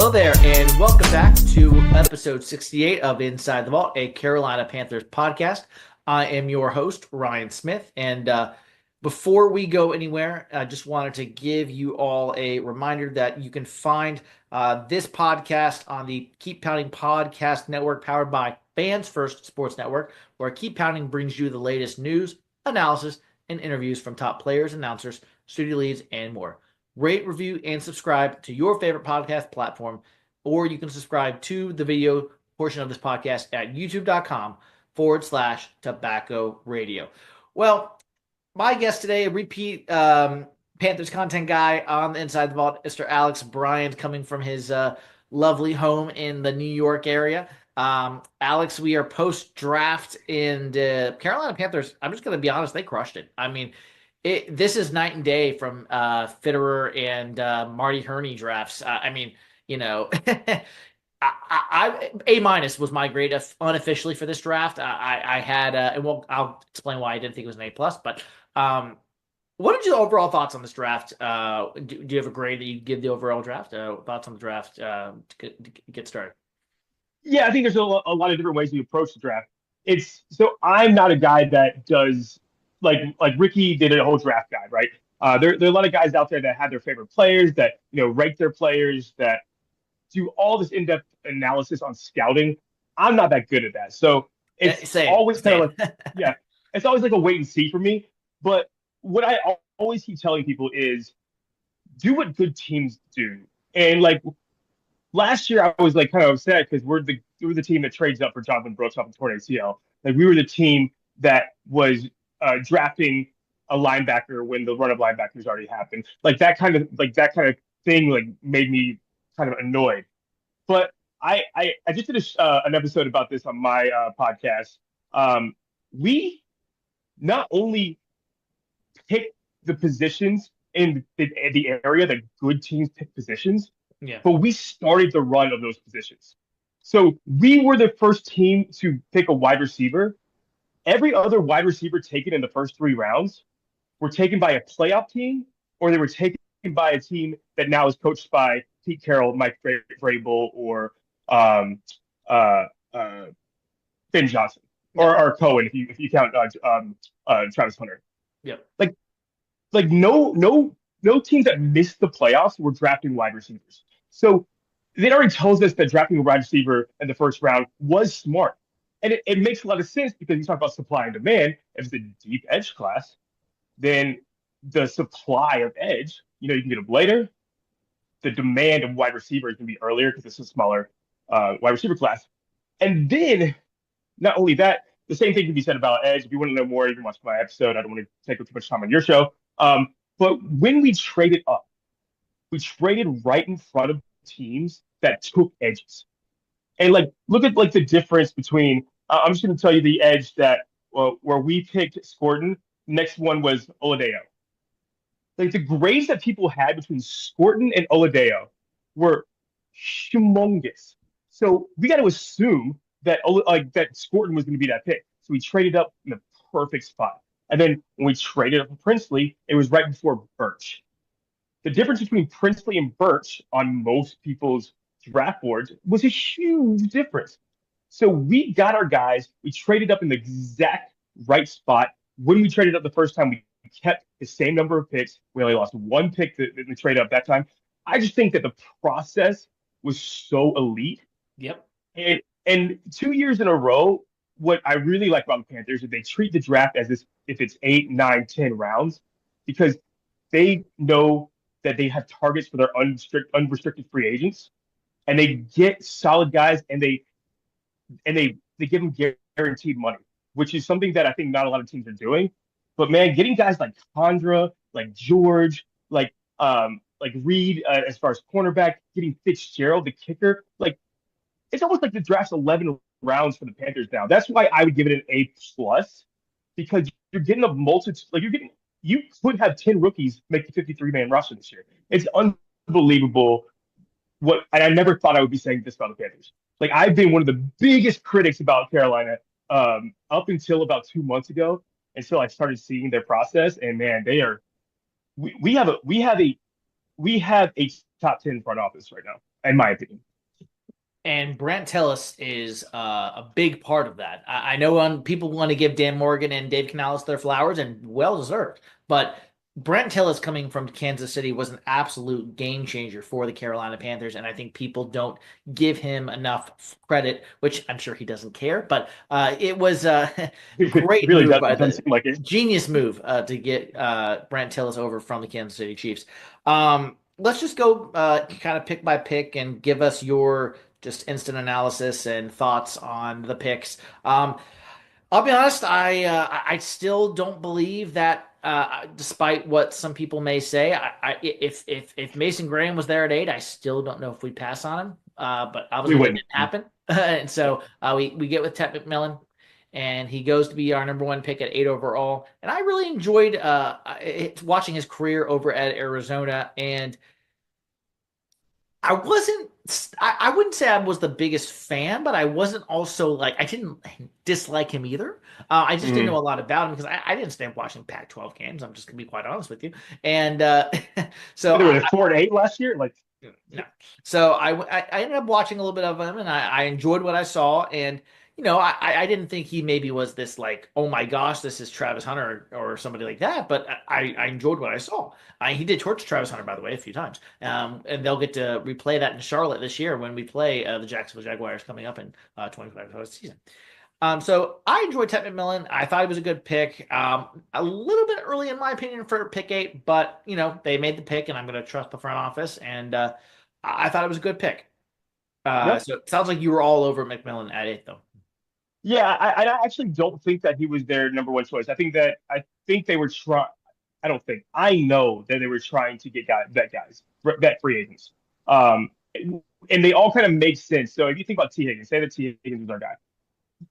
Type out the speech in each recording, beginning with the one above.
Hello there, and welcome back to episode 68 of Inside the Vault, a Carolina Panthers podcast. I am your host, Ryan Smith, and before we go anywhere, I just wanted to give you all a reminder that you can find this podcast on the Keep Pounding Podcast Network, powered by Fans First Sports Network, where Keep Pounding brings you the latest news, analysis, and interviews from top players, announcers, studio leads, and more. Rate, review, and subscribe to your favorite podcast platform, or you can subscribe to the video portion of this podcast at youtube.com/tobacco radio. Well, my guest today, a repeat Panthers content guy on the Inside the Vault, Mr. Alex Bryant, coming from his lovely home in the New York area. Alex, we are post-draft, and Carolina Panthers, I'm just going to be honest, they crushed it. I mean, this is night and day from Fitterer and Marty Herney drafts. I mean, you know, A minus was my grade unofficially for this draft. I had, and I'll explain why I didn't think it was an A plus. But what are your overall thoughts on this draft? Do you have a grade that you give the overall draft? Thoughts on the draft to get started? Yeah, I think there's a lot of different ways to approach the draft. So I'm not a guy that does like Ricky did a whole draft guide, right? There are a lot of guys out there that have their favorite players, that rank their players, that do all this in-depth analysis on scouting. I'm not that good at that, so it's always kind of like yeah, it's always like a wait and see for me. But what I always keep telling people is do what good teams do, and like last year I was like kind of upset because we're the team that trades up for Jonathan Brooks off the torn ACL. Like we were the team that was drafting a linebacker when the run of linebackers already happened. Like that kind of thing like made me kind of annoyed. But I just did an episode about this on my podcast. We not only pick the positions in the area that good teams pick positions, Yeah. but we started the run of those positions. So we were the first team to pick a wide receiver. Every other wide receiver taken in the first 3 rounds were taken by a playoff team, or they were taken by a team that now is coached by Pete Carroll, Mike Vrabel, or um, uh, uh, Ben Johnson, Yeah. or Cohen if you count Travis Hunter. Yeah. Like no teams that missed the playoffs were drafting wide receivers. So it already tells us that drafting a wide receiver in the first round was smart. And it makes a lot of sense because you talk about supply and demand. If it's a deep edge class, then the supply of edge, you can get them later. The demand of wide receiver is going to be earlier because it's a smaller wide receiver class. And then not only that, the same thing can be said about edge. If you want to know more, you can watch my episode. I don't want to take up too much time on your show. But when we traded up, we traded right in front of teams that took edges. And like, look at like the difference between. I'm just going to tell you the edge that where we picked Scorton. Next one was Oladeo. Like the grades that people had between Scorton and Oladeo were humongous. So we got to assume that that Scorton was going to be that pick. So we traded up in the perfect spot. And then when we traded up for Princely, it was right before Birch. The difference between Princely and Birch on most people's draft boards was a huge difference. So we got our guys. We traded up in the exact right spot. When we traded up the first time, we kept the same number of picks. We only lost one pick in the trade up that time. I just think that the process was so elite. Yep. And 2 years in a row, what I really like about the Panthers is they treat the draft as if it's 8, 9, 10 rounds, because they know that they have targets for their unrestricted free agents, and they get solid guys, and they give them guaranteed money, which is something that I think not a lot of teams are doing. But man, getting guys like Condra, like George, like Reed, as far as cornerback, getting Fitzgerald, the kicker, like it's almost like the draft's 11 rounds for the Panthers now. That's why I would give it an A plus, because you're getting a multitude. Like you could have 10 rookies make the 53-man roster this year. It's unbelievable. And I never thought I would be saying this about the Panthers. Like I've been one of the biggest critics about Carolina up until about 2 months ago, until I started seeing their process. And man, they are. We have a top 10 front office right now, in my opinion. And Brant Tillis is a big part of that. I know people want to give Dan Morgan and Dave Canales their flowers, and well deserved. But Brant Tillis coming from Kansas City was an absolute game changer for the Carolina Panthers, and I think people don't give him enough credit, which I'm sure he doesn't care. But it was a It great really move by doesn't the seem like it. genius move to get Brant Tillis over from the Kansas City Chiefs. Let's just go kind of pick by pick and give us your just instant analysis and thoughts on the picks. I'll be honest, I still don't believe that, despite what some people may say, if Mason Graham was there at 8, I still don't know if we'd pass on him. But We obviously that wouldn't. didn't happen, and Yeah. so we get with Ted McMillan, and he goes to be our number one pick at 8 overall. And I really enjoyed watching his career over at Arizona, and I wasn't. I wouldn't say I was the biggest fan, but I wasn't also like I didn't dislike him either. I just didn't know Mm. a lot about him because I didn't stand watching Pac-12 games. I'm just gonna be quite honest with you. And so There was a 4-8 last year. Like, no. So I ended up watching a little bit of him, and I enjoyed what I saw. And I didn't think he maybe was this like, oh my gosh, this is Travis Hunter or somebody like that. But I enjoyed what I saw. He did torch Travis Hunter, by the way, a few times. And they'll get to replay that in Charlotte this year when we play the Jacksonville Jaguars coming up in 25 season. So I enjoyed Ted McMillan. I thought he was a good pick. A little bit early in my opinion for pick 8, but they made the pick, and I'm going to trust the front office. And I thought it was a good pick. yep. So it sounds like you were all over McMillan at 8, though. Yeah, I actually don't think that he was their number one choice. I think they were trying. I don't think. I know that they were trying to get vet free agents. Um, and they all kind of make sense. So if you think about T. Higgins, say that T. Higgins was our guy.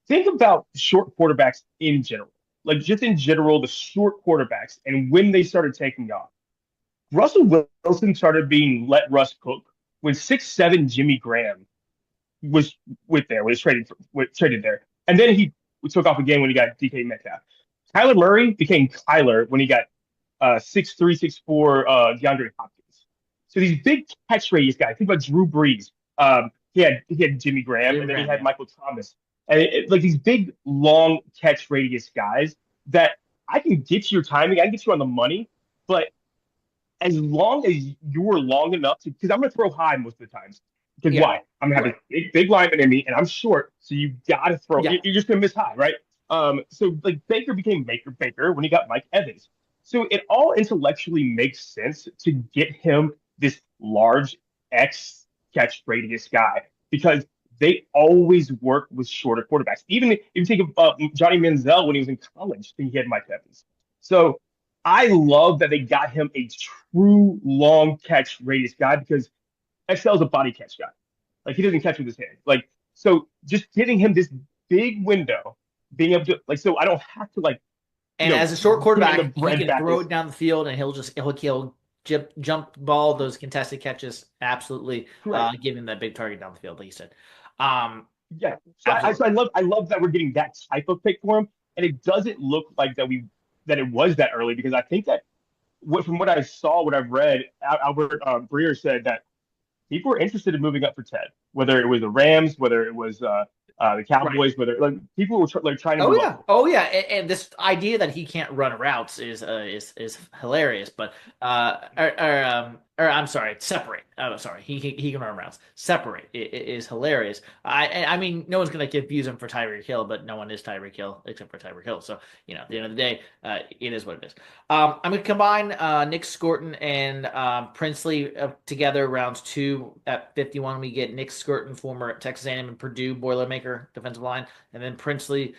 Think about short quarterbacks in general, like just in general, the short quarterbacks and when they started taking off. Russell Wilson started being let Russ cook when 6'7" Jimmy Graham was traded there. And then he took off again when he got DK Metcalf. Kyler Murray became Kyler when he got 6'3", 6'4" DeAndre Hopkins. So these big catch radius guys. Think about Drew Brees. He had Jimmy Graham, Jimmy and then he Graham, had yeah. Michael Thomas, and like these big long catch radius guys that I can get you your timing, I can get you on the money, but as long as you're long enough to, because I'm going to throw high most of the times. Because Yeah, why? I'm going to have right. a big lineman in me, and I'm short, so you got to throw. Yeah. You're just going to miss high, right? So like Baker became Baker when he got Mike Evans. So it all intellectually makes sense to get him this large X catch radius guy because they always work with shorter quarterbacks. Even if you think of Johnny Manziel when he was in college, I think he had Mike Evans. So I love that they got him a true long catch radius guy because XL is a body catch guy. Like he doesn't catch with his hand. Like so, just giving him this big window, being able to like, so I don't have to like, And as a short put in the quarterback, he bread can throw backers. it down the field, and he'll jump ball those contested catches. Absolutely, Correct. give him that big target down the field, like you said. Um, Yeah. So Absolutely. I love that we're getting that type of pick for him, and it doesn't look like that it was that early because I think that from what I saw, what I've read, Albert Breer said that people were interested in moving up for Ted, whether it was the Rams, whether it was the Right. Cowboys, whether like people were like trying to Oh move up yeah, for oh yeah, and this idea that he can't run routes is hilarious. But or I'm sorry, separate. Oh, sorry, he can run routes. Separate is hilarious. I mean, no one's gonna confuse him for Tyreek Hill, but no one is Tyreek Hill except for Tyreek Hill. So at the end of the day, it is what it is. I'm gonna combine Nick Scorton and Princely together rounds 2 at 51. We get Nick Scorton, former Texas A&M and Purdue Boilermaker defensive line, and then Princely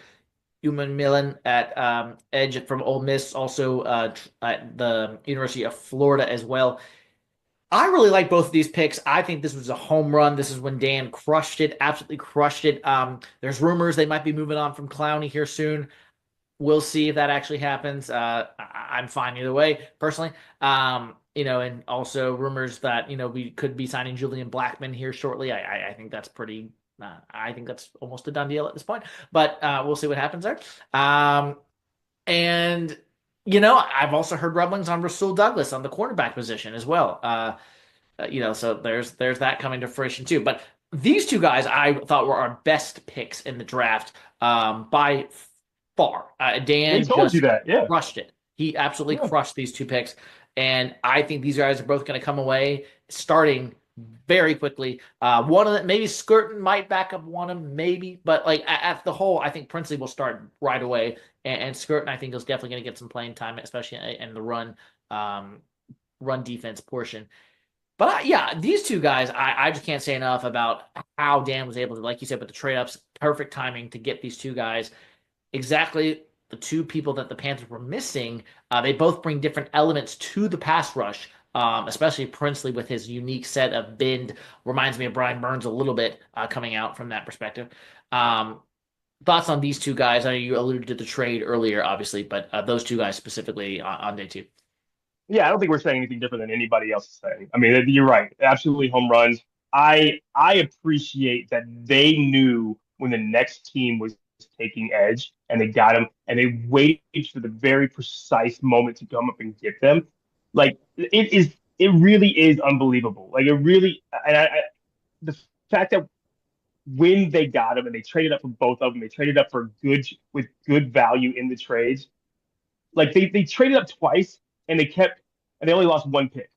Human Millen at edge from Ole Miss, also at the University of Florida as well. I really like both of these picks. I think this was a home run. This is when Dan crushed it, absolutely crushed it. There's rumors they might be moving on from Clowney here soon. We'll see if that actually happens. I'm fine either way, personally. And also rumors that we could be signing Julian Blackman here shortly. I think that's pretty. I think that's almost a done deal at this point. But we'll see what happens there. And I've also heard rumblings on Rasul Douglas on the cornerback position as well. So there's that coming to fruition too. But these two guys I thought were our best picks in the draft by far. They Dan told you just that. Yeah. crushed it. He absolutely Yeah. crushed these two picks, and I think these guys are both going to come away starting very quickly. One of them, maybe Skirton might back up one of them, maybe, but like at the whole, I think Princely will start right away, and Skirton I think is definitely going to get some playing time, especially in the um, run defense portion. But yeah, these two guys, I just can't say enough about how Dan was able to, like you said, with the trade ups, perfect timing to get these two guys exactly the two people that the Panthers were missing. They both bring different elements to the pass rush, especially Princely with his unique set of bend. Reminds me of Brian Burns a little bit coming out from that perspective. Um, Thoughts on these two guys? I know you alluded to the trade earlier, obviously, but those two guys specifically on day two. Yeah, I don't think we're saying anything different than anybody else is saying. I mean, you're right. Absolutely home runs. I appreciate that they knew when the next team was taking edge and they got him and they waited for the very precise moment to come up and get them. Like it really is unbelievable. Like it really, the fact that when they got him and they traded up for both of them, they traded up for good with good value in the trades. Like they traded up twice and they only lost one pick.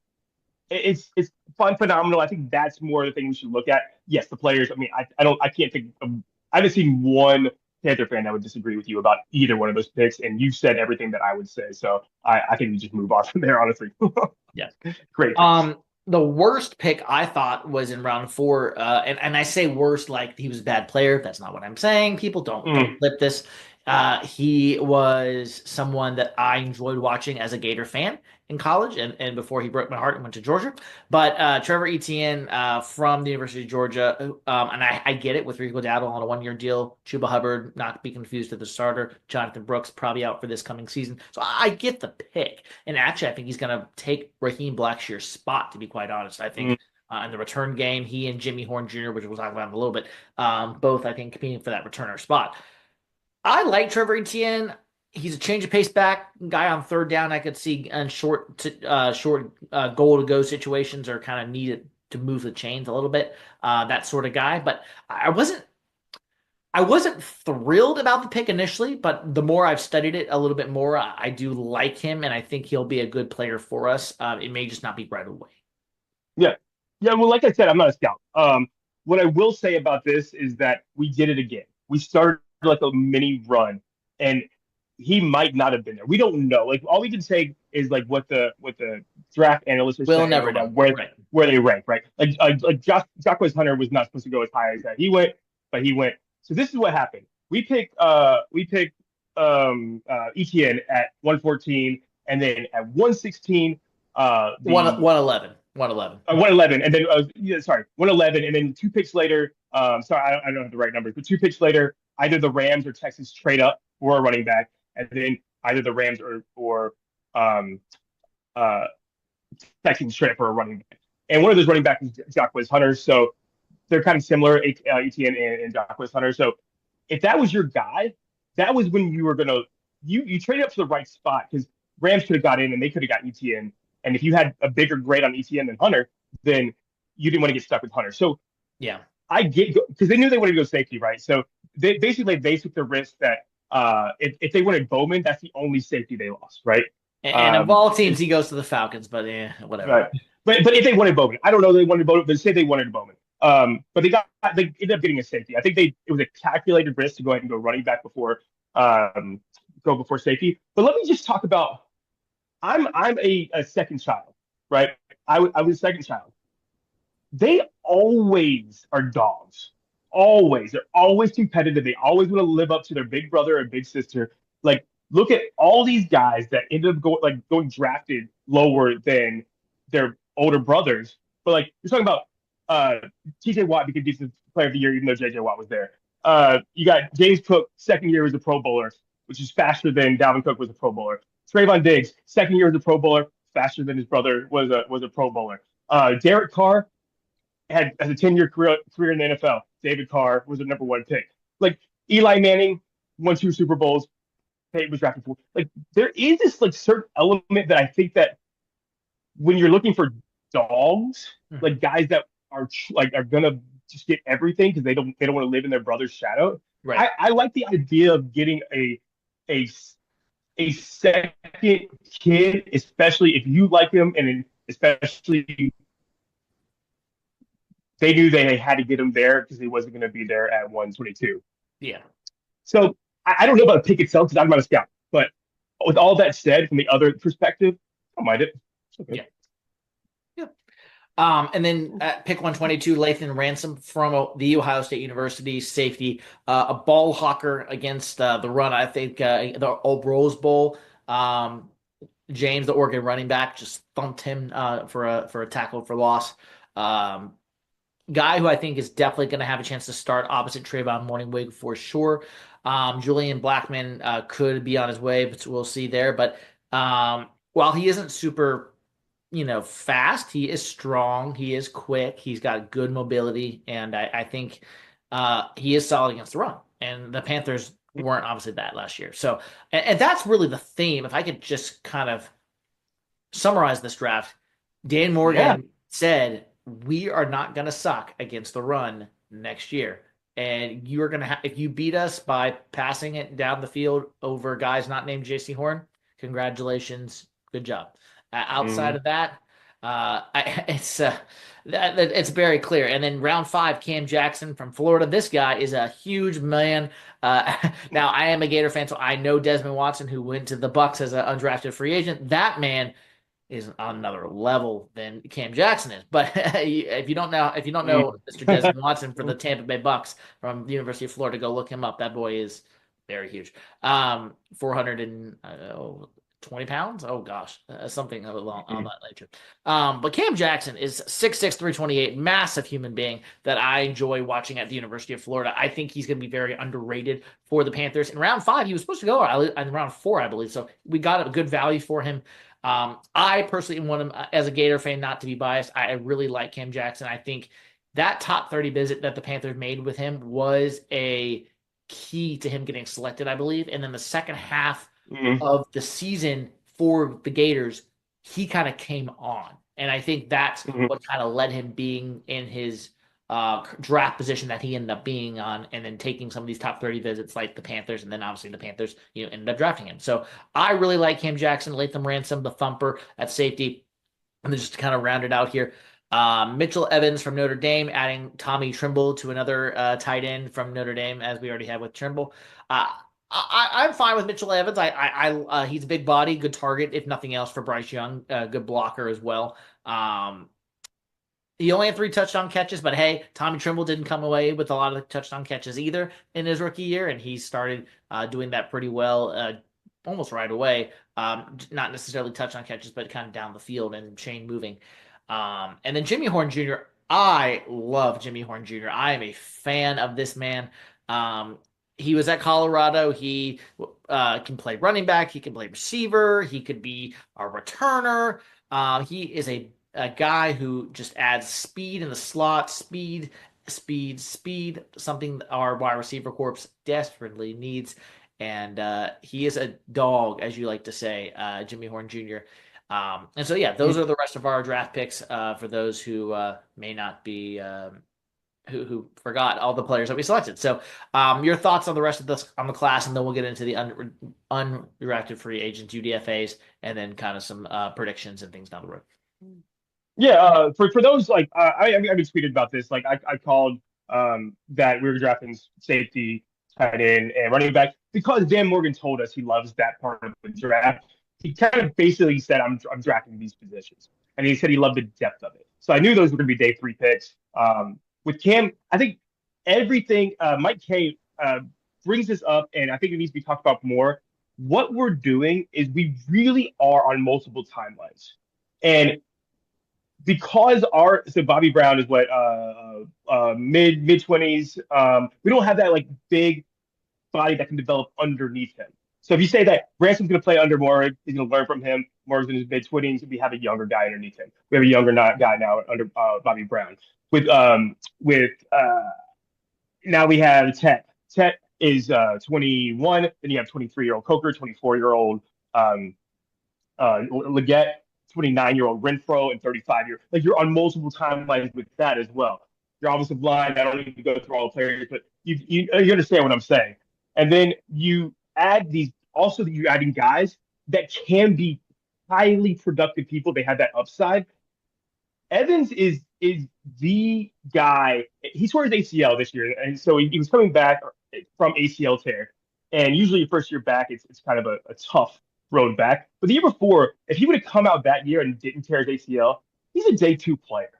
It's fun, phenomenal. I think that's more the thing we should look at. Yes, the players. I mean, I can't think of. I haven't seen one Panther fan that would disagree with you about either one of those picks, and you said everything that I would say. So I think we just move on from there. Honestly, Yeah. great picks. The worst pick I thought was in round four, and I say worst like he was a bad player. That's not what I'm saying. People don't Mm, flip this. He was someone that I enjoyed watching as a Gator fan in college, and before he broke my heart and went to Georgia. But Trevor Etienne from the University of Georgia, and I get it with Rico Dowdle on a 1 year deal. Chuba Hubbard, not to be confused with the starter. Jonathan Brooks probably out for this coming season. So I get the pick. And actually, I think he's going to take Raheem Blackshear's spot, to be quite honest. I mm. think in the return game, he and Jimmy Horn Jr., which we'll talk about in a little bit, both, I think, competing for that returner spot. I like Trevor Etienne. He's a change of pace back guy on third down. I could see on short goal to go situations are kind of needed to move the chains a little bit. That sort of guy. But I wasn't thrilled about the pick initially, but the more I've studied it a little bit more, I do like him, and I think he'll be a good player for us. It may just not be right away. Yeah, yeah. Well, like I said, I'm not a scout. What I will say about this is that we did it again. We started like a mini run, and he might not have been there. We don't know. Like all we can say is like what the draft analysts are We'll saying never about know. where Right. where they rank, right? Like Jacquez Hunter was not supposed to go as high as that. He went, but he went. So this is what happened. We picked ETN at 114, and then at 116 One the 111. 111. 111, and then yeah, sorry, 111, and then 2 picks later. Sorry, I don't have the right numbers, but 2 picks later, either the Rams or Texas trade up for a running back, and then either the Rams or um, uh, Texans trade up for a running back. And one of those running backs is Jacquez Hunter, so they're kind of similar, ETN and Jacquez Hunter. So if that was your guy, that was when you were gonna you traded up to the right spot because Rams could have got in and they could have got ETN. And if you had a bigger grade on ETN than Hunter, then you didn't want to get stuck with Hunter. So Yeah. I get because they knew they wanted to go safety, right? So they took the risk that if they wanted Bowman, that's the only safety they lost, right? And of Um, all teams, he goes to the Falcons, but whatever. right. But if they wanted Bowman, I don't know they wanted Bowman, but say they wanted Bowman. But they ended up getting a safety. I think it was a calculated risk to go ahead and go running back um before safety. But let me just talk about I'm a second child, right? I was a second child. They always are dogs. Always. They're always competitive. They always want to live up to their big brother or big sister. Like, look at all these guys that ended up going drafted lower than their older brothers. But like you're talking about TJ Watt became defensive player of the year, even though JJ Watt was there. You got James Cook, second year as a pro bowler, which is faster than Dalvin Cook was a pro bowler. Trayvon Diggs, second year as a pro bowler, faster than his brother was a pro bowler. Derek Carr, has a 10-year career in the NFL. David Carr was the number one pick. Like Eli Manning won 2 Super Bowls. Peyton was drafted for. Like there is this like certain element that I think that when you're looking for dogs, Mhm. like guys that are gonna just get everything because they don't want to live in their brother's shadow. Right. I like the idea of getting a a second kid, especially if you like him, and especially they knew they had to get him there because he wasn't going to be there at 122. Yeah. So I don't know about the pick itself because I'm not a scout, but with all that said, from the other perspective, I don't mind it. It's okay. Yeah. Yeah. And then at pick 122, Lathan Ransom from the Ohio State University safety, a ball hawker against the run. I think the old Rose Bowl. Um, James, the Oregon running back, just thumped him for a tackle for loss. Um, Guy who I think is definitely going to have a chance to start opposite Trayvon Morningwig for sure. Julian Blackman could be on his way, but we'll see there. But while he isn't super, fast, he is strong. He is quick. He's got good mobility, and I think he is solid against the run. And the Panthers weren't obviously that last year. So, and that's really the theme. If I could just kind of summarize this draft, Dan Yeah. Morgan said, "We are not going to suck against the run next year. And you are going to have, if you beat us by passing it down the field over guys not named JC Horn, congratulations. Good job." Outside Mm-hmm. of that, it's very clear. And then round five, Cam Jackson from Florida. This guy is a huge man. Now I am a Gator fan, so I know Desmond Watson, who went to the Bucks as an undrafted free agent. That man is on another level than Cam Jackson is. But if you don't know Mr. Desmond Watson for the Tampa Bay Bucks from the University of Florida, go look him up. That boy is very huge. 420 pounds. Oh gosh, something along on that nature. But Cam Jackson is 6'6", 328, massive human being that I enjoy watching at the University of Florida. I think he's going to be very underrated for the Panthers. In round five, he was supposed to go in round four, I believe. So we got a good value for him. I personally want him as a Gator fan, not to be biased. I really like Cam Jackson. I think that top 30 visit that the Panthers made with him was a key to him getting selected, I believe. And then the second half Mm-hmm. of the season for the Gators, he kind of came on. And I think that's Mm-hmm. what kind of led him being in his draft position that he ended up being on, and then taking some of these top 30 visits like the Panthers, and then obviously the Panthers, ended up drafting him. So I really like Cam Jackson, Latham Ransom, the thumper at safety. And then just to kind of round it out here, Mitchell Evans from Notre Dame, adding Tommy Trimble to another tight end from Notre Dame, as we already have with Trimble. Uh, I'm fine with Mitchell Evans. He's a big body, good target, if nothing else, for Bryce Young, good blocker as well. Um, he only had 3 touchdown catches, but hey, Tommy Trimble didn't come away with a lot of touchdown catches either in his rookie year, and he started doing that pretty well almost right away. Not necessarily touchdown catches, but kind of down the field and chain moving. And then Jimmy Horn Jr. I love Jimmy Horn Jr. I am a fan of this man. He was at Colorado. He can play running back. He can play receiver. He could be a returner. He is a guy who just adds speed in the slot, speed, something our wide receiver corps desperately needs. And he is a dog, as you like to say, Jimmy Horn Jr. And so, yeah, those are the rest of our draft picks for those who may not be who forgot all the players that we selected. So, your thoughts on the rest of this on the class, and then we'll get into the undrafted free agents, UDFA's, and then kind of some predictions and things down the road. Yeah, for those like I've been tweeted about this. Like I called that we were drafting safety, tight end, and running back because Dan Morgan told us he loves that part of the draft. He kind of basically said I'm drafting these positions, and he said he loved the depth of it. So I knew those were going to be day three picks. With Cam, I think everything Mike K brings this up, and I think it needs to be talked about more. What we're doing is we really are on multiple timelines. And because our so Bobby Brown is what mid 20s. We don't have that like big body that can develop underneath him. So if you say that Ransom's going to play under Morg, he's going to learn from him. Morg's in his mid 20s. We have a younger guy underneath him. We have a younger guy now under Bobby Brown. With now we have Tet. Tet is 21. Then you have 23-year-old Coker, 24-year-old Leggett. 29-year-old Renfro and 35-year. Like you're on multiple timelines with that as well. Your offensive line, I don't need to go through all the players, but you understand what I'm saying. And then you add these also that you're adding guys that can be highly productive people. They have that upside. Evans is the guy. He tore his ACL this year, and so he was coming back from ACL tear. And usually, your first year back, it's kind of a tough road back. But the year before, if he would have come out that year and didn't tear his ACL, he's a day two player.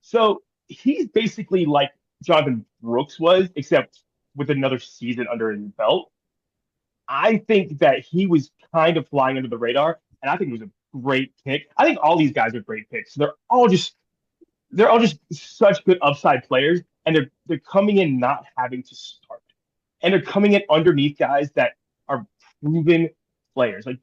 So he's basically like Jonathan Brooks was, except with another season under his belt. I think that he was kind of flying under the radar, and I think it was a great pick. I think all these guys are great picks. They're all just such good upside players, and they're coming in not having to start, and they're coming in underneath guys that are proven players. Like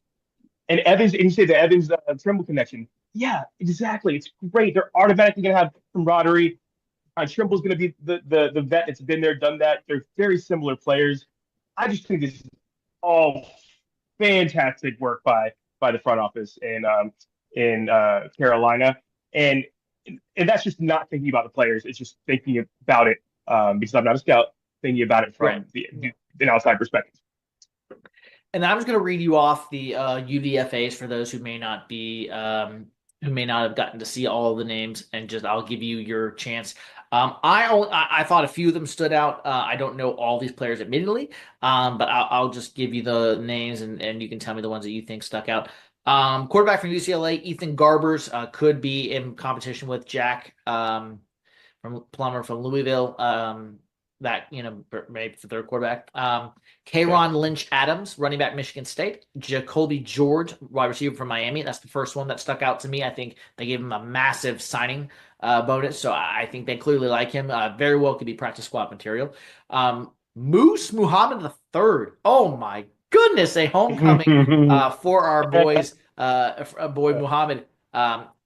and Evans, and you say the Evans Trimble connection. Yeah, exactly. It's great. They're automatically going to have camaraderie. Trimble's going to be the vet that's been there, done that. They're very similar players. I just think this is all fantastic work by the front office in Carolina, and and that's just not thinking about the players. It's just thinking about it because I'm not a scout, thinking about it Right. from an outside perspective. And I'm just going to read you off the UDFAs for those who may not have gotten to see all of the names, and just I'll give you your chance. I thought a few of them stood out. I don't know all these players admittedly, but I'll just give you the names, and you can tell me the ones that you think stuck out. Quarterback from UCLA, Ethan Garbers, could be in competition with Jack from Plummer from Louisville. That maybe for third quarterback. Okay. Kayron Lynch Adams, running back Michigan State. Jacoby George, wide receiver from Miami. That's the first one that stuck out to me. I think they gave him a massive signing bonus, so I think they clearly like him. Very well could be practice squad material. Moose Muhammad the third. Oh my goodness, a homecoming for our boys, boy Muhammad.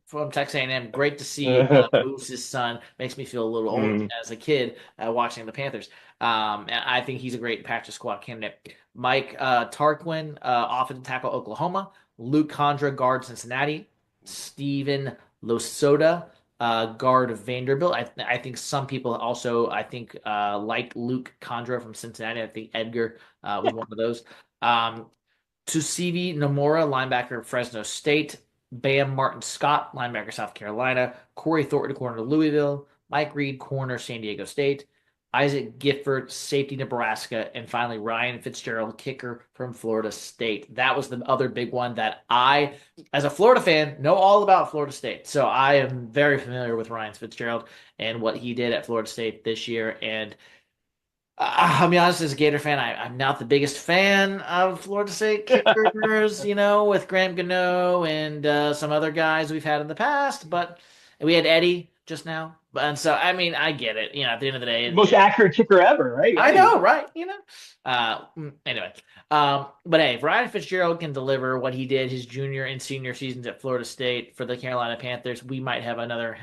From Texas A&M. Great to see Moose's son. Makes me feel a little old as a kid watching the Panthers. And I think he's a great practice squad candidate. Mike Tarquin, offensive tackle, Oklahoma. Luke Condra, guard, Cincinnati. Steven Losota, guard of Vanderbilt. I think some people also, liked Luke Condra from Cincinnati. I think Edgar was one of those. Tusivi Nomura, linebacker, Fresno State. Bam Martin Scott, linebacker, South Carolina. Corey Thornton, corner, Louisville. Mike Reed, corner, San Diego State. Isaac Gifford, safety, Nebraska. And finally, Ryan Fitzgerald, kicker from Florida State. That was the other big one that I, as a Florida fan, know all about Florida State. So I am very familiar with Ryan Fitzgerald and what he did at Florida State this year. And I'll be honest, as a Gator fan, I'm not the biggest fan of Florida State kickers, with Graham Gano and some other guys we've had in the past. But we had Eddie just now. And so, I mean, I get it. At the end of the day, Most accurate kicker ever, right? I know, right? Anyway. But hey, if Ryan Fitzgerald can deliver what he did his junior and senior seasons at Florida State for the Carolina Panthers, we might have another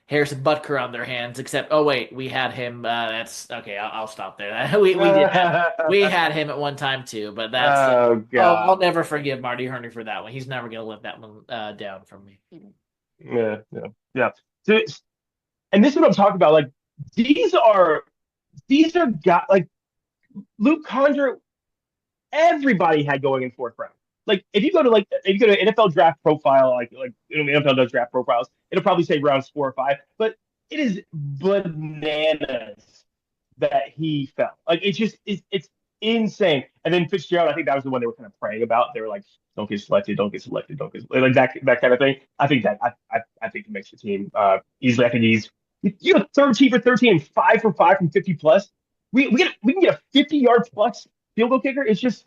Harrison Butker on their hands. Except, oh wait, we had him. That's okay. I'll stop there. We had him at one time too. But that's Oh I'll God. never forgive Marty Herney for that one. He's never gonna let that one down from me. Yeah, yeah, yeah. So, and this is what I'm talking about. Like these are these are got like Luke Condra. Everybody had going in fourth round. Like if you go to NFL draft profile, NFL does draft profiles, it'll probably say rounds 4 or 5, but it is bananas that he fell. Like it's insane. And then Fitzgerald, I think that was the one they were kind of praying about. They were like, don't get selected, don't get selected, don't get selected. Like that kind of thing. I think he makes the team easily. I think he's 13 for 13 and 5 for 5 from 50 plus. We can get a 50-yard plus field goal kicker. It's just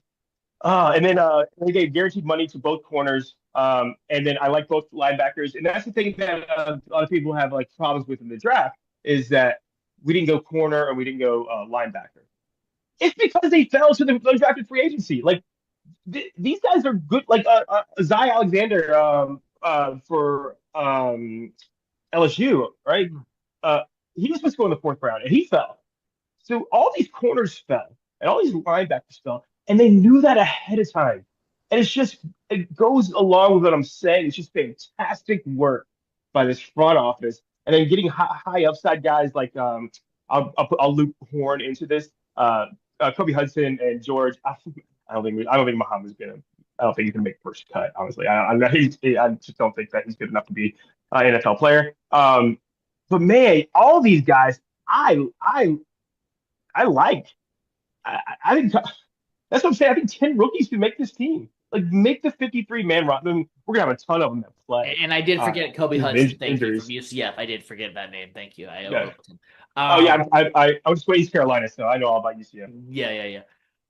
and then they gave guaranteed money to both corners. And then I like both linebackers. And that's the thing that a lot of people have like problems with in the draft is that we didn't go corner and we didn't go linebacker. It's because they fell to the undrafted free agency. Like these guys are good. Like Zai Alexander for LSU, right? Uh, he was supposed to go in the fourth round and he fell. So all these corners fell and all these linebackers fell, and they knew that ahead of time. And it goes along with what I'm saying. It's just fantastic work by this front office. And then getting high upside guys like I'll loop Horn into this. Kobe Hudson and George. I don't think Muhammad's gonna. I don't think he's gonna make first cut. Honestly, I just don't think that he's good enough to be an NFL player. But man, all these guys, I like. I think that's what I'm saying. I think 10 rookies can make this team. Like, make the 53 man roster. We're going to have a ton of them that play. And I did forget Kobe Because of Hudson. Thank you from injuries. UCF. I did forget that name. Thank you. I Yeah. overlooked him. Oh, yeah. Um, I was just East Carolina, so I know all about UCF. yeah, yeah, yeah.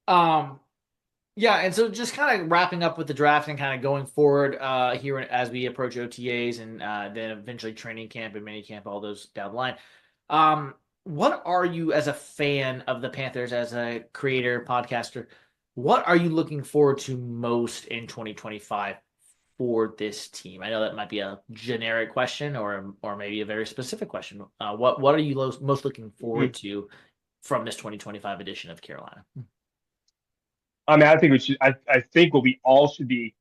Um, yeah, and so just kind of wrapping up with the draft and kind of going forward here as we approach OTAs and then eventually training camp and mini camp, all those down the line. What are you as a fan of the Panthers, as a creator, podcaster? What are you looking forward to most in 2025 for this team? I know that might be a generic question or maybe a very specific question. What are you most looking forward Mhm. to from this 2025 edition of Carolina? I mean, I think I think what we all should be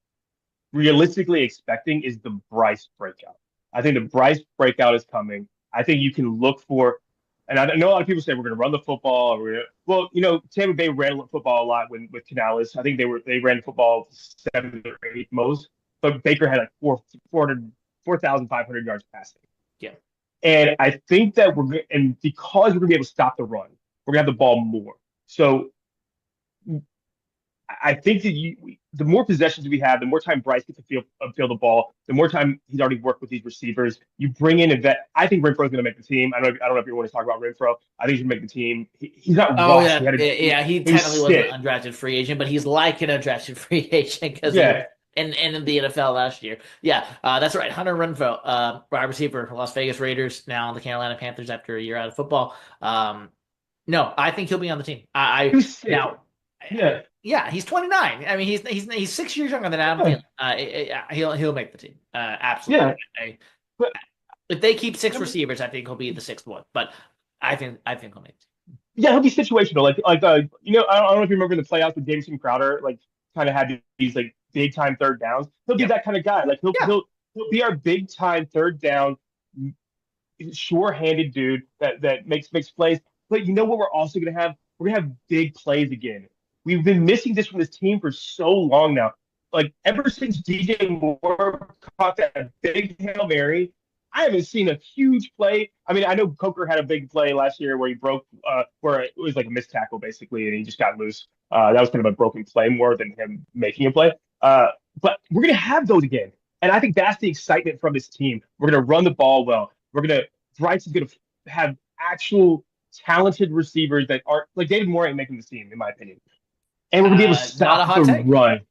realistically expecting is the Bryce breakout. I think the Bryce breakout is coming. I think you can look for, and I know a lot of people say we're going to run the football. Or well, Tampa Bay ran the football a lot with Canales. I think they ran the football 7 or 8 most, but Baker had like 4,500 yards passing. Yeah. And I think that and because we're going to be able to stop the run, we're going to have the ball more. So I think that the more possessions we have, the more time Bryce gets to feel the ball, the more time he's already worked with these receivers. You bring in a vet. I think Renfro's going to make the team. I don't know if you want to talk about Renfro. I think he's going to make the team. He's not Oh washed. yeah, yeah. He He was technically wasn't sick. an undrafted free agent, but he's like an undrafted free agent because he was Yeah, in the NFL last year. Yeah, that's right. Hunter Renfro, wide receiver, Las Vegas Raiders, now the Carolina Panthers after a year out of football. No, I think he'll be on the team. he was sick. Now, Yeah, yeah, he's 29. I mean, he's 6 years younger than Adam yeah, Thielen. He'll make the team. Absolutely. yeah. But If they keep six receivers, I think he'll be the sixth one. But I think he'll make it. yeah, he'll be situational. I don't know if you remember the playoffs with Jameson Crowder, like kind of had these like big time third downs. He'll be Yeah, that kind of guy. Like yeah. he'll be our big time third down, sure-handed dude that makes plays. But you know what? We're also gonna have we're gonna have big plays again. We've been missing this from this team for so long now. Like ever since DJ Moore caught that big Hail Mary, I haven't seen a huge play. I mean, I know Coker had a big play last year where he broke, where it was like a missed tackle basically, and he just got loose. That was kind of a broken play more than him making a play. But we're gonna have those again, and I think that's the excitement from this team. We're gonna run the ball well. Bryce is gonna have actual talented receivers that are like David Moore ain't making the team, in my opinion. And we're gonna be able to Not a stop the hot take. run,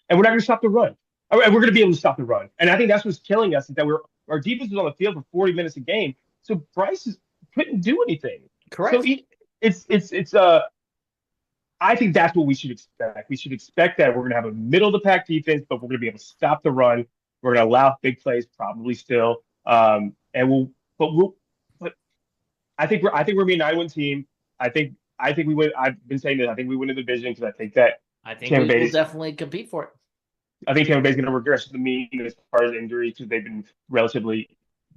and we're not gonna stop the run. And we're gonna be able to stop the run. And I think that's what's killing us is that our defense is on the field for 40 minutes a game. So couldn't do anything. So Correct. I think that's what we should expect. We should expect that we're going to have a middle of the pack defense, but we're going to be able to stop the run. We're going to allow big plays, probably still. And but I think we're gonna be a 9-win team. I think we win. I've been saying that I think we win the division because I think that I think Tampa we will Bay's. definitely compete for it. I think Tampa Bay's going to regress to the mean as far as injuries because they've been relatively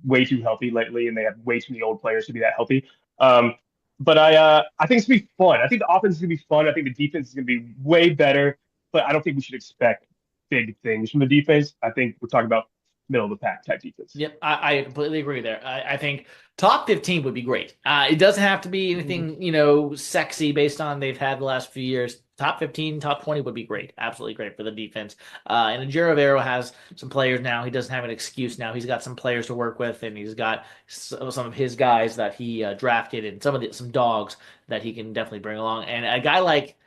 way too healthy lately, and they have way too many old players to be that healthy. But I think it's gonna be fun. I think the offense is gonna be fun. I think the defense is gonna be way better. But I don't think we should expect big things from the defense. I think we're talking about middle of the pack type defense. Yep, I completely agree there. I think top 15 would be great. It doesn't have to be anything, sexy based on they've had the last few years. Top 15, top 20 would be great. Absolutely great for the defense. And Ejiro Evero has some players now. He doesn't have an excuse now. He's got some players to work with, and he's got some of his guys that he drafted and some dogs that he can definitely bring along. And a guy like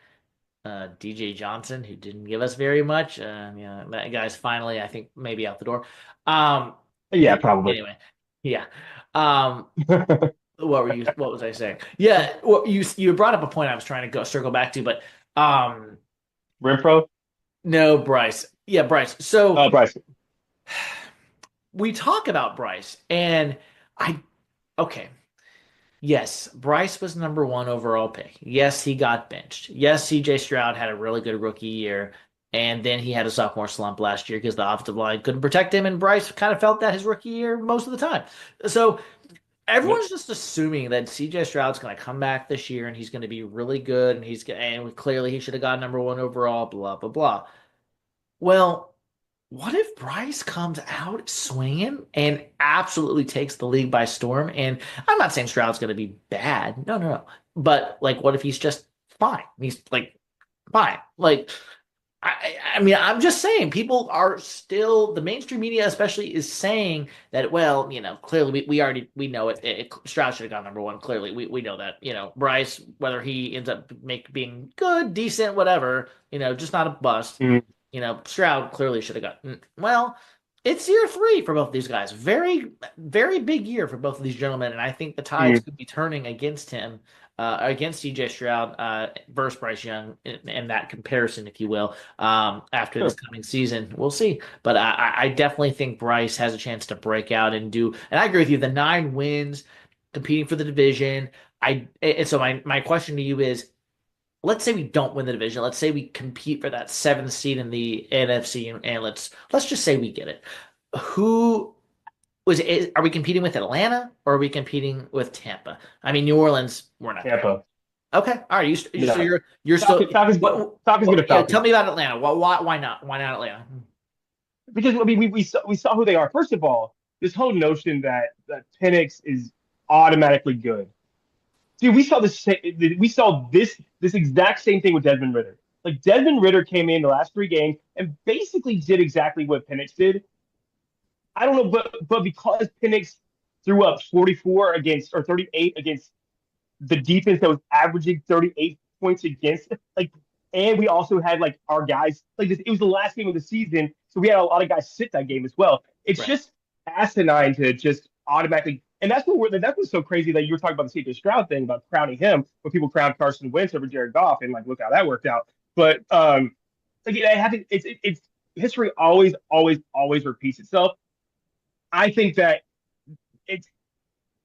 DJ Johnson, who didn't give us very much. That guy's finally, I think, maybe out the door. Um, Yeah, probably. anyway, yeah. Um, what was I saying? Yeah, well, you brought up a point I was trying to go circle back to, but um, Renfro, no, Bryce. Yeah, Bryce. So Bryce. we talk about Bryce, and I, okay. Yes, Bryce was number one overall pick. Yes, he got benched. Yes, CJ Stroud had a really good rookie year, And then he had a sophomore slump last year because the offensive line couldn't protect him, and Bryce kind of felt that his rookie year most of the time. So Yep. everyone's just assuming that CJ Stroud's going to come back this year and he's going to be really good, and and clearly he should have got number one overall. Blah blah blah. Well, what if Bryce comes out swinging and absolutely takes the league by storm? And I'm not saying Stroud's going to be bad. No, no, no. But like, what if he's just fine? He's like fine. Like, I mean, I'm just saying, people are still, the mainstream media especially is saying that, well, clearly we already, we know Stroud should have gone number one. Clearly, we know that, Bryce, whether he ends up being good, decent, whatever, just not a bust. Mm, Stroud clearly should have got. Well, it's year three for both of these guys. Very, very big year for both of these gentlemen, and I think the tides mm, could be turning against him, against CJ Stroud, versus Bryce Young in that comparison, if you will. After this sure. coming season, we'll see. But I definitely think Bryce has a chance to break out and do. And I agree with you. The 9 wins, competing for the division. And so my question to you is, let's say we don't win the division. Let's say we compete for that seventh seed in the NFC, and let's just say we get it. Who are we competing with, Atlanta, or are we competing with Tampa? I mean, New Orleans, we're not there. Tampa. Okay, all right. So No. you're still Falcons get a yeah. Tell Falcons. me about Atlanta. Why not? Why not Atlanta? Because I mean we saw who they are. First of all, this whole notion that Penix is automatically good. Dude, we saw this exact same thing with Desmond Ritter. Like Desmond Ritter came in the last 3 games and basically did exactly what Penix did. I don't know, but because Penix threw up 44 against or 38 against the defense that was averaging 38 points against, like, and we also had like our guys like this. It was the last game of the season, so we had a lot of guys sit that game as well. It's Right. just asinine to just automatically, and that's what's so crazy that you were talking about the C.J. Stroud thing about crowning him, when people crowned Carson Wentz over Jared Goff, and like look how that worked out. But like it happened. It's history always repeats itself. I think that it's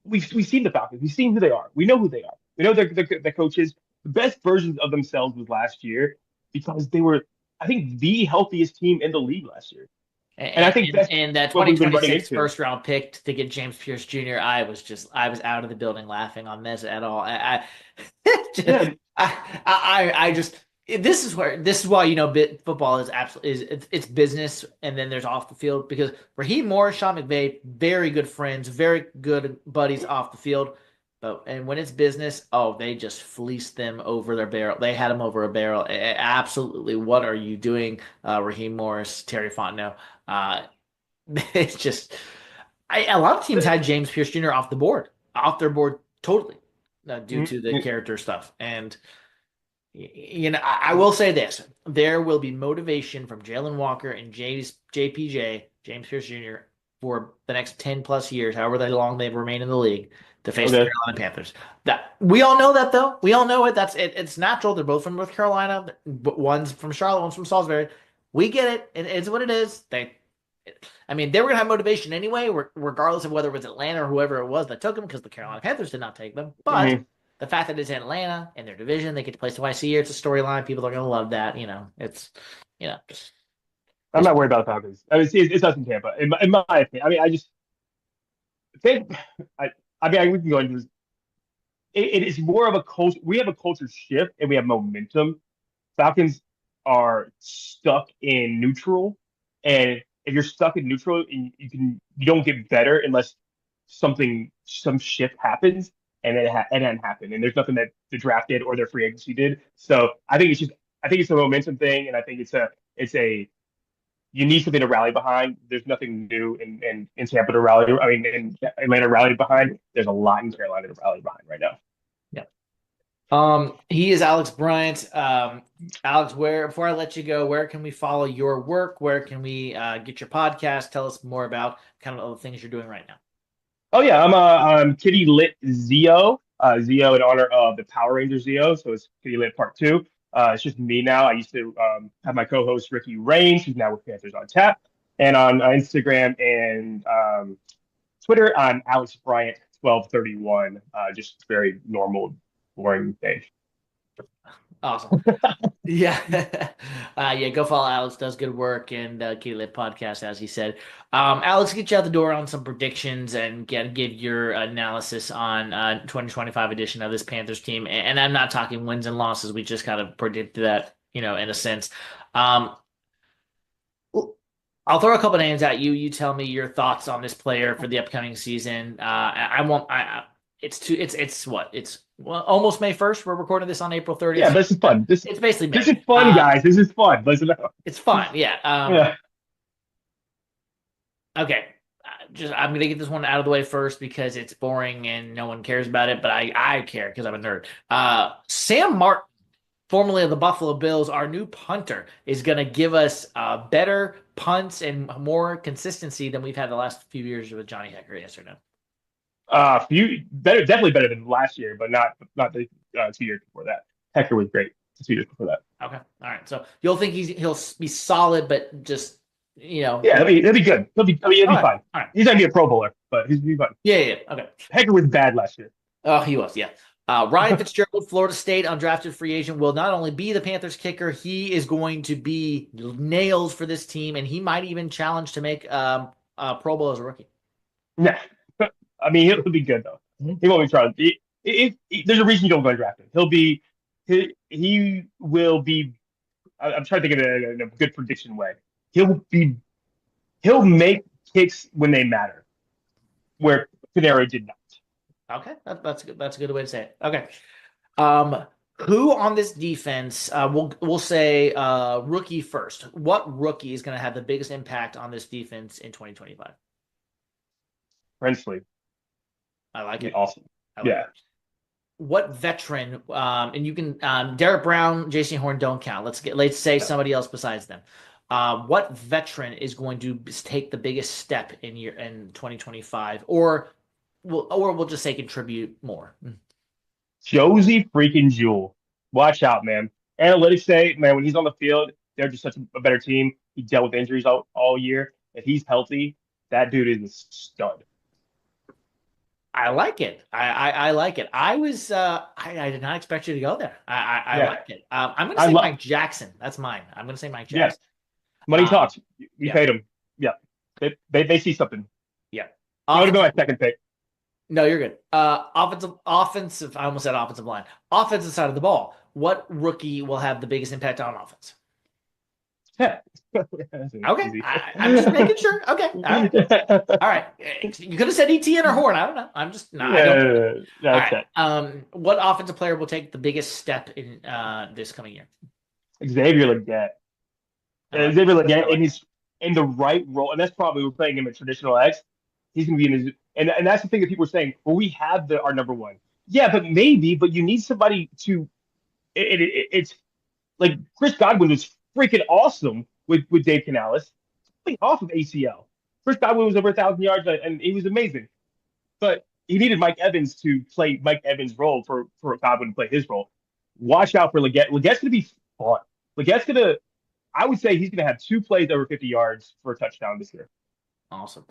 we've seen the Falcons. We've seen who they are. We know who they are. We know the coaches. The best versions of themselves was last year because they were, I think, the healthiest team in the league last year. And I think that's And that what we've been running 2026 into. first round pick to get James Pierce Jr., I was out of the building laughing on this at all. Yeah. I just this is why football is absolutely is it's business, and then there's off the field, because Raheem Morris, Sean McVay, very good friends, very good buddies off the field. And when it's business, oh, they just fleeced them over their barrel. They had them over a barrel. Absolutely. What are you doing, Raheem Morris, Terry Fontenot? Uh, it's just a lot of teams had James Pierce Jr. off their board totally, due to the Mm-hmm. character stuff. And I will say this: there will be motivation from Jalen Walker and JPJ, James Pierce Jr., for the next 10 plus years, however long they remain in the league, to face the Okay. Carolina Panthers. That we all know that, though. We all know it. It's natural. They're both from North Carolina, but one's from Charlotte, one's from Salisbury. We get it. It's what it is. I mean, they were gonna have motivation anyway, regardless of whether it was Atlanta or whoever it was that took them, because the Carolina Panthers did not take them. But Mm-hmm. the fact that it's in Atlanta in their division, they get to play twice a year. It's a storyline. People are gonna love that. You know, I'm it's not worried about the Falcons. I mean, it's us in Tampa. In my opinion, I mean, I just think I, we can go into this. It is more of a culture. We have a culture shift and we have momentum. Falcons are stuck in neutral, and if you're stuck in neutral, and you don't get better unless some shift happens, and it hadn't happened, and there's nothing that the draft did or their free agency did. So I think it's a momentum thing, and I think it's a you need something to rally behind. There's nothing new in Tampa to rally. I mean, in Atlanta rally behind. There's a lot in Carolina to rally behind right now. yeah. He is Alex Bryant. Alex, where before I let you go, where can we follow your work? Where can we get your podcast? Tell us more about kind of all the things you're doing right now. Oh yeah, I'm Kitty Lit Zio. Zio in honor of the Power Ranger Zio, so it's Kitty Lit Part Two. It's just me now. I used to have my co-host Ricky Rains, who's now with Panthers on Tap, and on Instagram and Twitter, I'm Alex Bryant 1231. Just very normal, boring page. Awesome. Yeah. Yeah, go follow Alex. Does good work and Kitty Lit podcast, as he said. Alex, get you out the door on some predictions and give your analysis on 2025 edition of this Panthers team. And I'm not talking wins and losses. We just kind of predicted that, in a sense. Um, I'll throw a couple names at you. You tell me your thoughts on this player for the upcoming season. I won't. It's too. It's what? It's well, almost May 1st. We're recording this on April 30th. Yeah, So this is fun. it's basically This May. is fun, guys. This is fun. Listen up. It's fun. Yeah. Yeah. Okay. I'm gonna get this one out of the way first because it's boring and no one cares about it, but I care because I'm a nerd. Sam Martin, formerly of the Buffalo Bills, our new punter, is going to give us better punts and more consistency than we've had the last few years with Johnny Hecker. Yes or no? Few better, definitely better than last year, but not the 2 years before that. Hector was great the 2 years before that. Okay. All right. So you'll think he'll be solid, but just Yeah, he'll be good. He'll be all fine. right. He's gonna be a Pro Bowler, but he'll be fine. Yeah. Okay. Hector was bad last year. Oh, he was. Yeah. Ryan Fitzgerald, Florida State undrafted free agent, will not only be the Panthers kicker, he is going to be nails for this team, and he might even challenge to make Pro Bowl as a rookie. Yeah, I mean he'll be good though. He won't be trying. There's a reason you don't go and draft him. He will be. I'm trying to think of in a good prediction way. He'll make kicks when they matter, where Canaro did not. Okay, that's good. That's a good way to say it. Okay. Who on this defense? We'll say rookie first. What rookie is going to have the biggest impact on this defense in 2025? Princely, I like it. awesome. I like Yeah. it. What veteran? And you can Derek Brown, Jason Horn don't count. Let's say somebody else besides them. What veteran is going to take the biggest step in 2025, or we'll just say contribute more? Josie freaking Jewell. Watch out, man. Analytics say, man, when he's on the field, they're just such a better team. He dealt with injuries all year. If he's healthy, that dude is a stud. I like it. I like it. I did not expect you to go there. I Yeah. like it. I'm going to I say love. Mike Jackson. That's mine. I'm going to say Mike Yes. Jackson. Money Um, talks. We yeah, paid him. Yeah. They see something. yeah. He would have been Offensive. my second pick. No, you're good. Offensive. I almost said offensive line. Offensive side of the ball. What rookie will have the biggest impact on offense? Yeah. That's Okay, easy. I'm just making sure. Okay, all right. You could have said ETN or Horn. I don't know. I'm just no. I don't. Yeah, All that's right. What offensive player will take the biggest step in this coming year? it. Xavier Leggett. I like Xavier it. I Leggett, like and it. he's in the right role, and that's probably we're playing him in traditional X. He's going to be in his, and that's the thing that people are saying. Well, we have our number one. Yeah, but maybe, but you need somebody to. It's like Chris Godwin was freaking awesome with Dave Canales, coming off of ACL. Chris Godwin was over 1,000 yards, and he was amazing. But he needed Mike Evans to play Mike Evans' role for Godwin to play his role. Watch out for Leggett. Leggett's going to be fun. Leggett's going to. I would say he's going to have 2 plays over 50 yards for a touchdown this year. Awesome.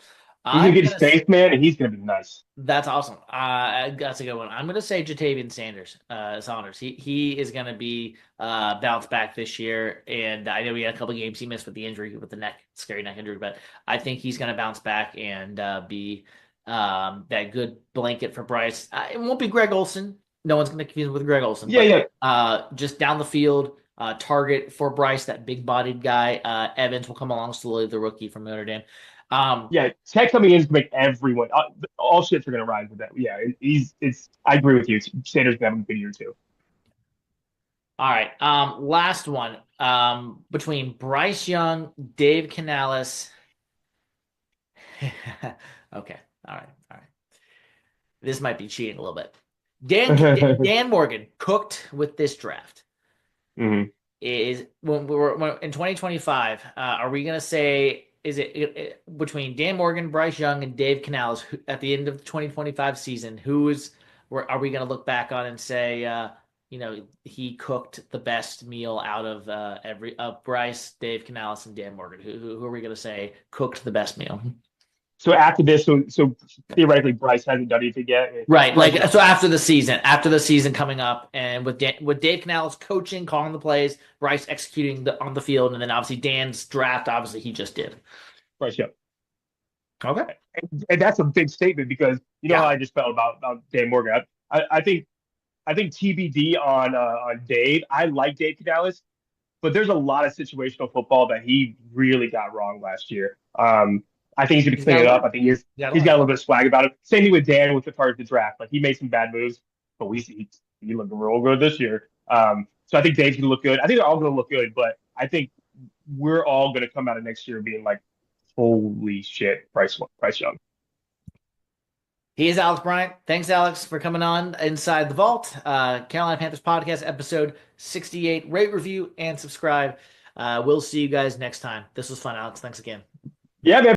He's going I'm to get gonna. his face, man, and he's going to be nice. That's awesome. That's a good one. I'm gonna say Jatavian Saunders. He is gonna be bounce back this year, and I know he had a couple games he missed with the injury with the scary neck injury, but I think he's gonna bounce back and be that good blanket for Bryce. It won't be Greg Olson. No one's gonna confuse him with Greg Olson. Yeah, But, yeah. just down the field. Target for Bryce, that big-bodied guy. Evans will come along slowly, the rookie from Notre Dame. Yeah, Tech coming in is going to make everyone, all shits are going to rise with that. Yeah, I agree with you. Sanders going to have a good year too. All right. Last one. Between Bryce Young, Dave Canales. Okay. All right. All right. This might be cheating a little bit. Dan Morgan cooked with this draft. Mhm. Is when in 2025, are we gonna say is it between Dan Morgan, Bryce Young, and Dave Canales at the end of the 2025 season? Are we gonna look back on and say he cooked the best meal out of every Bryce, Dave Canales, and Dan Morgan? Who are we gonna say cooked the best meal? So after this, so theoretically, Bryce hasn't done anything yet. Right. Bryce is Like, out. so after the season coming up, and with Dave Canales coaching, calling the plays, Bryce executing on the field, and then obviously Dan's draft, obviously he just did. Bryce, yeah. Okay. And that's a big statement because you know how Yeah. I just felt about Dan Morgan. I think TBD on Dave. I like Dave Canales, but there's a lot of situational football that he really got wrong last year. I think he's going to He's clean got it to up. learn. I think He's got to he's got learn. a little bit of swag about him. Same thing with Dan with the part of the draft. Like he made some bad moves, but he looked real good this year. So I think Dave's going to look good. I think they're all going to look good, but I think we're all going to come out of next year being like, holy shit, Price Young. He is Alex Bryant. Thanks, Alex, for coming on Inside the Vault. Carolina Panthers Podcast, episode 68. Rate, review, and subscribe. We'll see you guys next time. This was fun, Alex. Thanks again. Yeah, man.